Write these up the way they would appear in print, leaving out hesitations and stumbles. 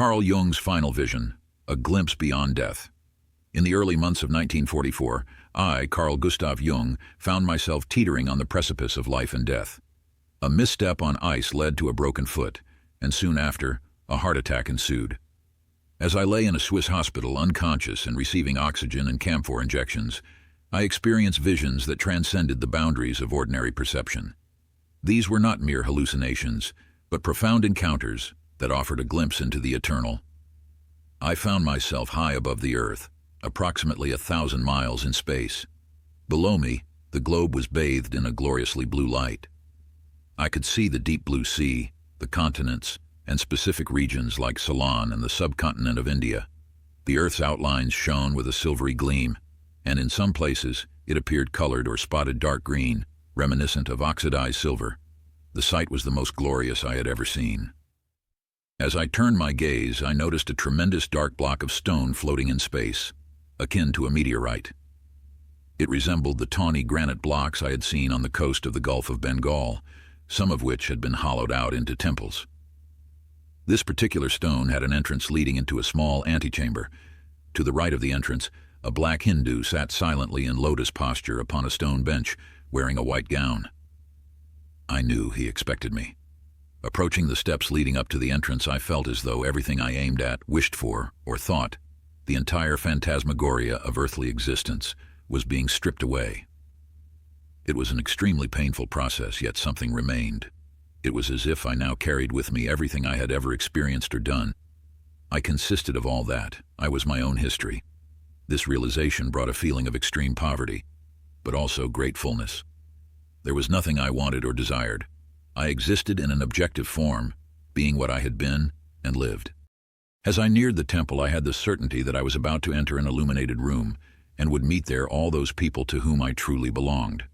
Carl Jung's final vision, a glimpse beyond death. In the early months of 1944, I, Carl Gustav Jung, found myself teetering on the precipice of life and death. A misstep on ice led to a broken foot, and soon after, a heart attack ensued. As I lay in a Swiss hospital unconscious and receiving oxygen and camphor injections, I experienced visions that transcended the boundaries of ordinary perception. These were not mere hallucinations, but profound encounters that offered a glimpse into the eternal. I found myself high above the earth, approximately 1,000 miles in space. Below me, the globe was bathed in a gloriously blue light. I could see the deep blue sea, the continents, and specific regions like Ceylon and the subcontinent of India. The Earth's outlines shone with a silvery gleam, and in some places it appeared colored or spotted dark green, reminiscent of oxidized silver. The sight was the most glorious I had ever seen. As I turned my gaze, I noticed a tremendous dark block of stone floating in space, akin to a meteorite. It resembled the tawny granite blocks I had seen on the coast of the Gulf of Bengal, some of which had been hollowed out into temples. This particular stone had an entrance leading into a small antechamber. To the right of the entrance, a black Hindu sat silently in lotus posture upon a stone bench, wearing a white gown. I knew he expected me. Approaching the steps leading up to the entrance, I felt as though everything I aimed at, wished for, or thought, the entire phantasmagoria of earthly existence, was being stripped away. It was an extremely painful process, yet something remained. It was as if I now carried with me everything I had ever experienced or done. I consisted of all that. I was my own history. This realization brought a feeling of extreme poverty, but also gratefulness. There was nothing I wanted or desired. I existed in an objective form, being what I had been and lived. As I neared the temple, I had the certainty that I was about to enter an illuminated room and would meet there all those people to whom I truly belonged.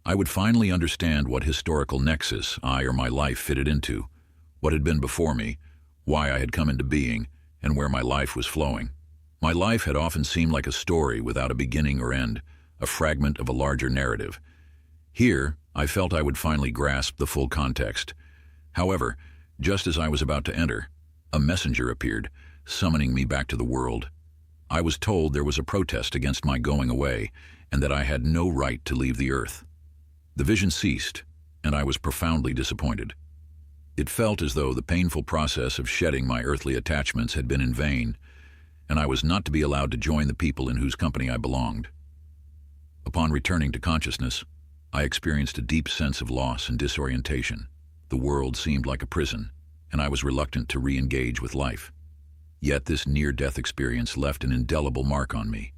I would finally understand what historical nexus I or my life fitted into, what had been before me, why I had come into being, and where my life was flowing. My life had often seemed like a story without a beginning or end, a fragment of a larger narrative. Here, I felt I would finally grasp the full context. However, just as I was about to enter, a messenger appeared, summoning me back to the world. I was told there was a protest against my going away, and that I had no right to leave the earth. The vision ceased, and I was profoundly disappointed. It felt as though the painful process of shedding my earthly attachments had been in vain, and I was not to be allowed to join the people in whose company I belonged. Upon returning to consciousness, I experienced a deep sense of loss and disorientation. The world seemed like a prison, and I was reluctant to re-engage with life. Yet this near-death experience left an indelible mark on me.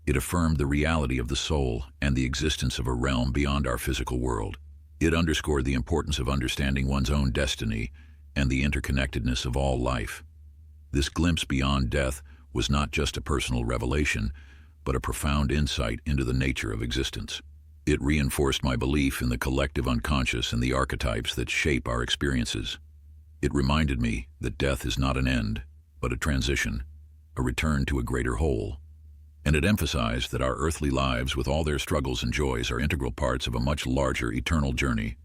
It affirmed the reality of the soul and the existence of a realm beyond our physical world. It underscored the importance of understanding one's own destiny and the interconnectedness of all life. This glimpse beyond death was not just a personal revelation, but a profound insight into the nature of existence. It reinforced my belief in the collective unconscious and the archetypes that shape our experiences. It reminded me that death is not an end, but a transition, a return to a greater whole. And it emphasized that our earthly lives, with all their struggles and joys, are integral parts of a much larger eternal journey